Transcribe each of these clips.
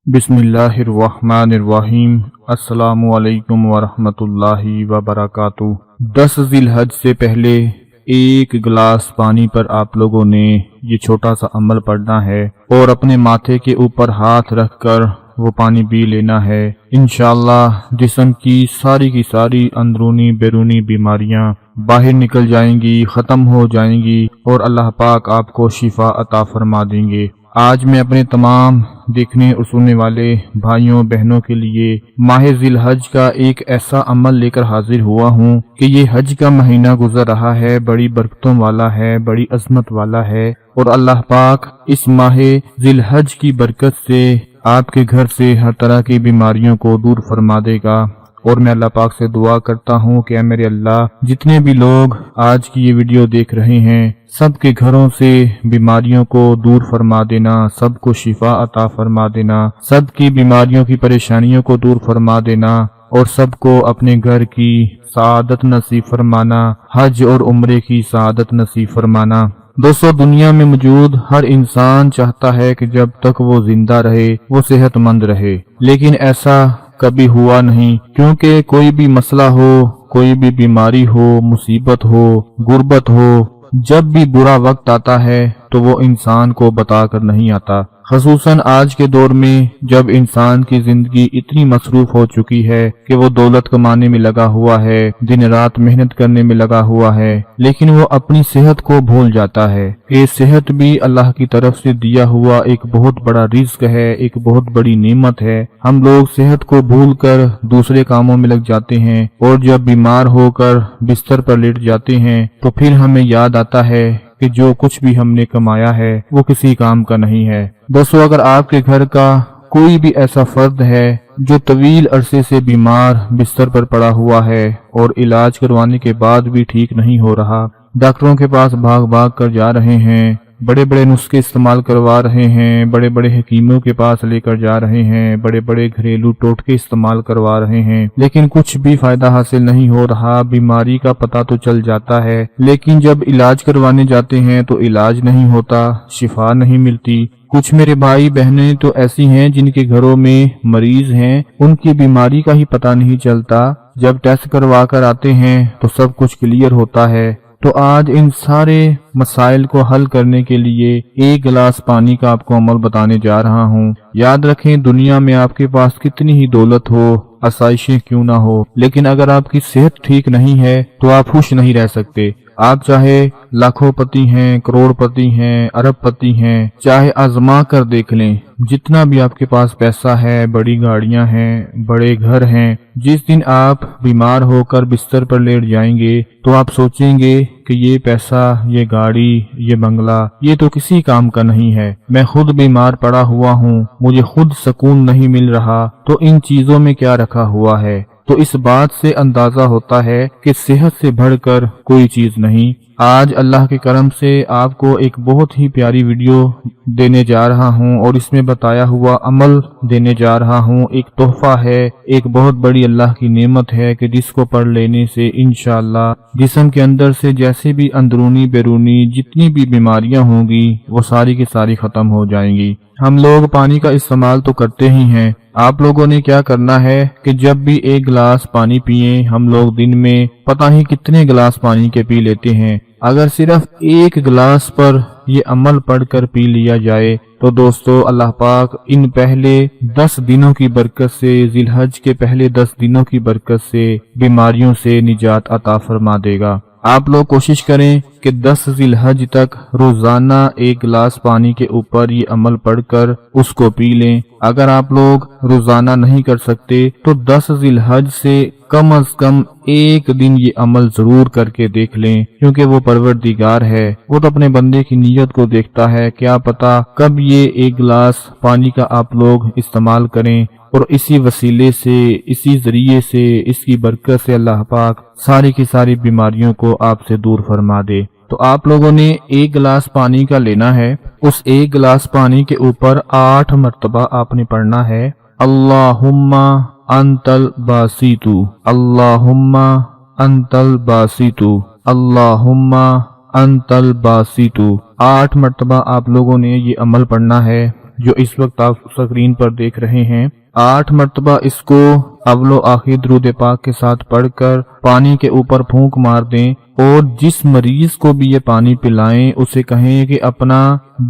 बिस्मिल्लाहिर्रहमानिर्रहीम। अस्सलामु अलैकुम वरहमतुल्लाहि वबरकातुहू। 10 ज़िलहज से पहले एक गिलास पानी पर आप लोगों ने ये छोटा सा अमल पढ़ना है और अपने माथे के ऊपर हाथ रखकर वो पानी पी लेना है। इंशाअल्लाह जिस्म की सारी अंदरूनी बैरूनी बीमारियां बाहर निकल जाएंगी, ख़त्म हो जाएंगी और अल्लाह पाक आपको शिफा अता फरमा देंगे। आज मैं अपने तमाम देखने और सुनने वाले भाइयों बहनों के लिए माह ज़िलहज का एक ऐसा अमल लेकर हाजिर हुआ हूँ कि ये हज का महीना गुजर रहा है, बड़ी बरकतों वाला है, बड़ी अजमत वाला है और अल्लाह पाक इस माह ज़िलहज की बरकत से आपके घर से हर तरह की बीमारियों को दूर फरमा देगा। और मैं अल्लाह पाक से दुआ करता हूँ कि मेरे अल्लाह जितने भी लोग आज की ये वीडियो देख रहे हैं सबके घरों से बीमारियों को दूर फरमा देना, सबको शिफा अता फरमा देना, सबकी बीमारियों की परेशानियों को दूर फरमा देना और सबको अपने घर की सआदत नसीब फरमाना, हज और उम्रे की सआदत नसीब फरमाना। दोस्तों, दुनिया में मौजूद हर इंसान चाहता है कि जब तक वो जिंदा रहे वो सेहतमंद रहे, लेकिन ऐसा कभी हुआ नहीं, क्योंकि कोई भी मसला हो, कोई भी बीमारी हो, मुसीबत हो, गुर्बत हो, जब भी बुरा वक्त आता है तो वो इंसान को बताकर नहीं आता। खसूसन आज के दौर में जब इंसान की जिंदगी इतनी मसरूफ हो चुकी है कि वो दौलत कमाने में लगा हुआ है, दिन रात मेहनत करने में लगा हुआ है, लेकिन वो अपनी सेहत को भूल जाता है। ये सेहत भी अल्लाह की तरफ से दिया हुआ एक बहुत बड़ा रिज्क है, एक बहुत बड़ी नेमत है। हम लोग सेहत को भूलकर दूसरे कामों में लग जाते हैं और जब बीमार होकर बिस्तर पर लेट जाते हैं तो फिर हमें याद आता है कि जो कुछ भी हमने कमाया है वो किसी काम का नहीं है। दोस्तों, अगर आपके घर का कोई भी ऐसा फर्द है जो तवील अरसे से बीमार बिस्तर पर पड़ा हुआ है और इलाज करवाने के बाद भी ठीक नहीं हो रहा, डॉक्टरों के पास भाग भाग कर जा रहे हैं, बड़े बड़े नुस्खे इस्तेमाल करवा रहे हैं, बड़े बड़े हकीमों के पास लेकर जा रहे हैं, बड़े बड़े घरेलू टोटके इस्तेमाल करवा रहे हैं, लेकिन कुछ भी फायदा हासिल नहीं हो रहा। बीमारी का पता तो चल जाता है, लेकिन जब इलाज करवाने जाते हैं तो इलाज नहीं होता, शिफा नहीं मिलती। कुछ मेरे भाई बहनें तो ऐसी हैं जिनके घरों में मरीज हैं, उनकी बीमारी का ही पता नहीं चलता। जब टेस्ट करवा कर आते हैं तो सब कुछ क्लियर होता है। तो आज इन सारे मसाइल को हल करने के लिए एक गिलास पानी का आपको अमल बताने जा रहा हूँ। याद रखें, दुनिया में आपके पास कितनी ही दौलत हो, आसाइशें क्यों ना हो, लेकिन अगर आपकी सेहत ठीक नहीं है तो आप खुश नहीं रह सकते। आप चाहे लाखोंपति हैं, करोड़पति हैं, अरबपति हैं, चाहे आजमा कर देख लें, जितना भी आपके पास पैसा है, बड़ी गाड़ियां हैं, बड़े घर हैं, जिस दिन आप बीमार होकर बिस्तर पर लेट जाएंगे तो आप सोचेंगे कि ये पैसा, ये गाड़ी, ये बंगला, ये तो किसी काम का नहीं है। मैं खुद बीमार पड़ा हुआ हूँ, मुझे खुद सुकून नहीं मिल रहा, तो इन चीजों में क्या रखा हुआ है। तो इस बात से अंदाजा होता है कि सेहत से बढ़कर कोई चीज नहीं। आज अल्लाह के करम से आपको एक बहुत ही प्यारी वीडियो देने जा रहा हूं और इसमें बताया हुआ अमल देने जा रहा हूं। एक तोहफा है, एक बहुत बड़ी अल्लाह की नेमत है कि जिसको पढ़ लेने से इंशाअल्लाह जिस्म के अंदर से जैसे भी अंदरूनी बैरूनी जितनी भी बीमारियां होंगी वो सारी की सारी खत्म हो जाएंगी। हम लोग पानी का इस्तेमाल तो करते ही हैं। आप लोगों ने क्या करना है कि जब भी एक गिलास पानी पिए, हम लोग दिन में पता ही कितने गिलास पानी के पी लेते हैं। अगर सिर्फ एक गिलास पर ये अमल पढ़कर पी लिया जाए तो दोस्तों अल्लाह पाक इन पहले 10 दिनों की बरकत से, ज़िलहज के पहले 10 दिनों की बरकत से बीमारियों से निजात अता फरमा देगा। आप लोग कोशिश करें कि 10 ज़िलहज तक रोजाना एक गिलास पानी के ऊपर ये अमल पढ़कर उसको पी लें। अगर आप लोग रोजाना नहीं कर सकते तो 10 ज़िलहज से कम अज कम एक दिन ये अमल जरूर करके देख लें, क्योंकि वो परवरदिगार है, वो तो अपने बंदे की नीयत को देखता है। क्या पता कब ये एक गिलास पानी का आप लोग इस्तेमाल करें और इसी वसीले से, इसी जरिए से, इसकी बरकत से अल्लाह पाक सारी की सारी बीमारियों को आपसे दूर फरमा दे। तो आप लोगों ने एक गिलास पानी का लेना है, उस एक गिलास पानी के ऊपर 8 मरतबा आपने पढ़ना है अल्लाहुम्मा अंतल बासीतु, अल्लाहुम्मा अंतल बासीतु, अल्लाहुम्मा अंतल बासीतु। 8 मरतबा आप लोगों ने ये अमल पढ़ना है। جو اس وقت آپ اسکرین پر دیکھ رہے ہیں، 8 مرتبہ اس کو اول و آخر درود پاک کے ساتھ پڑھ کر پانی کے اوپر پھونک مار دیں، اور جس مریض کو بھی یہ پانی پلائیں اسے کہیں کہ اپنا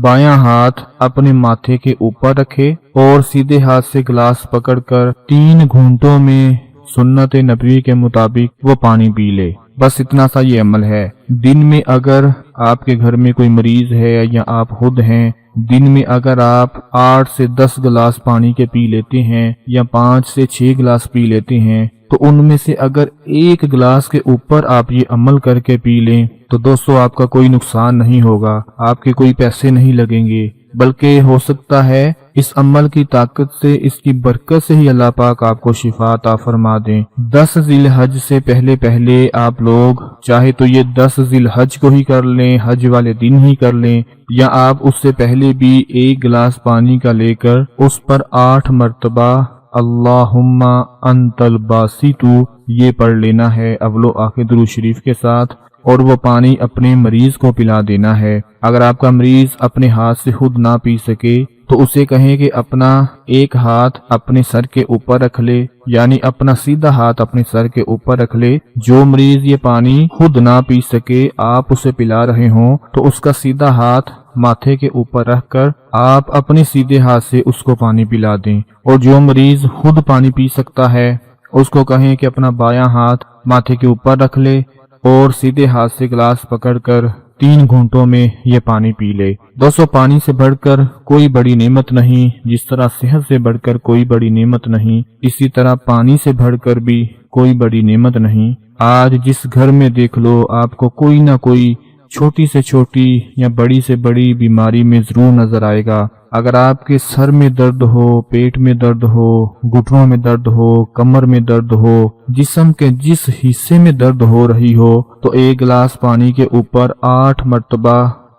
بایاں ہاتھ اپنے ماتھے کے اوپر رکھے اور سیدھے ہاتھ سے گلاس پکڑ کر 3 گھونٹوں میں سنت نبوی کے مطابق وہ پانی پی لے۔ بس اتنا سا یہ عمل ہے۔ دن میں اگر آپ کے گھر میں کوئی مریض ہے یا آپ خود ہیں، دن میں اگر آپ 8 سے 10 گلاس پانی کے پی لیتے ہیں یا 5 سے 6 گلاس پی لیتے ہیں، تو ان میں سے اگر 1 گلاس کے اوپر آپ یہ عمل کر کے پی لیں تو دوستو آپ کا کوئی نقصان نہیں ہوگا، آپ کے کوئی پیسے نہیں لگیں گے، بلکہ ہو سکتا ہے اس عمل کی طاقت سے، اس کی برکت سے ہی اللہ پاک آپ کو شفا عطا فرما دیں۔ 10 ذی الحج سے پہلے آپ لوگ چاہے تو یہ 10 ذی الحج کو ہی کر لیں، حج والے دن ہی کر لیں، یا آپ اس سے پہلے بھی 1 گلاس پانی کا لے کر اس پر 8 مرتبہ اللہم انت الباسط یہ پڑھ لینا ہے اول و آخر درود شریف کے ساتھ، اور وہ پانی اپنے مریض کو پلا دینا ہے۔ اگر آپ کا مریض اپنے ہاتھ سے خود نہ پی سکے تو اسے کہیں کہ اپنا ایک ہاتھ اپنے سر کے اوپر رکھ لے، یعنی اپنا سیدھا ہاتھ اپنے سر کے اوپر رکھ لے۔ جو مریض یہ پانی خود نہ پی سکے، آپ اسے پلا رہے ہوں تو اس کا سیدھا ہاتھ ماتھے کے اوپر رکھ کر آپ اپنے سیدھے ہاتھ سے اس کو پانی پلا دیں، اور جو مریض خود پانی پی سکتا ہے اس کو کہیں کہ اپنا بایاں ہاتھ ماتھے کے اوپر رکھ لے اور سیدھے ہاتھ سے گلاس پکڑ کر 3 گھونٹوں میں یہ پانی پی لے۔ دوستو پانی سے بڑھ کر کوئی بڑی نعمت نہیں، جس طرح صحت سے بڑھ کر کوئی بڑی نعمت نہیں، اسی طرح پانی سے بڑھ کر بھی کوئی بڑی نعمت نہیں۔ آج جس گھر میں دیکھ لو آپ کو کوئی نہ کوئی چھوٹی سے چھوٹی یا بڑی سے بڑی بیماری میں ضرور نظر آئے گا۔ اگر آپ کے سر میں درد ہو، پیٹ میں درد ہو، گھٹنوں میں درد ہو، کمر میں درد ہو، جسم کے جس حصے میں درد ہو رہی ہو، تو 1 گلاس پانی کے اوپر 8 مرتبہ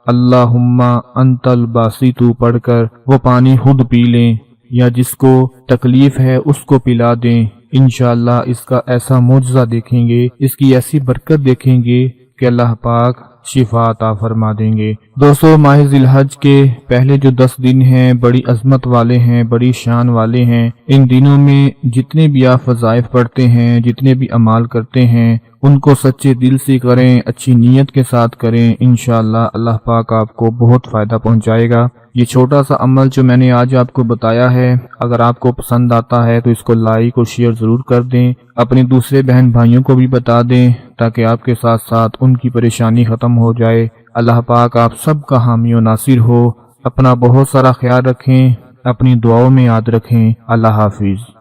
اللہم انت الباسط پڑھ کر وہ پانی خود پی لیں، یا جس کو تکلیف ہے اس کو پلا دیں۔ انشاءاللہ اس کا ایسا معجزہ دیکھیں گے، اس کی ایسی برکت دیکھیں گے کہ اللہ پاک شفا عطا فرما دیں گے۔ دوستو ماہ ذی الحج کے پہلے جو 10 دن ہیں بڑی عظمت والے ہیں، بڑی شان والے ہیں۔ ان دنوں میں جتنے بھی آپ وظائف پڑھتے ہیں، جتنے بھی اعمال کرتے ہیں، ان کو سچے دل سے کریں، اچھی نیت کے ساتھ کریں، انشاءاللہ اللہ پاک آپ کو بہت فائدہ پہنچائے گا۔ یہ چھوٹا سا عمل جو میں نے آج آپ کو بتایا ہے، اگر آپ کو پسند آتا ہے تو اس کو لائک اور شیئر ضرور کر دیں، اپنے دوسرے بہن بھائیوں کو بھی بتا دیں تاکہ آپ کے ساتھ ساتھ ان کی پریشانی ختم ہو جائے۔ اللہ پاک آپ سب کا حامی و ناصر ہو۔ اپنا بہت سارا خیال رکھیں، اپنی دعاؤں میں یاد رکھیں۔ اللہ حافظ۔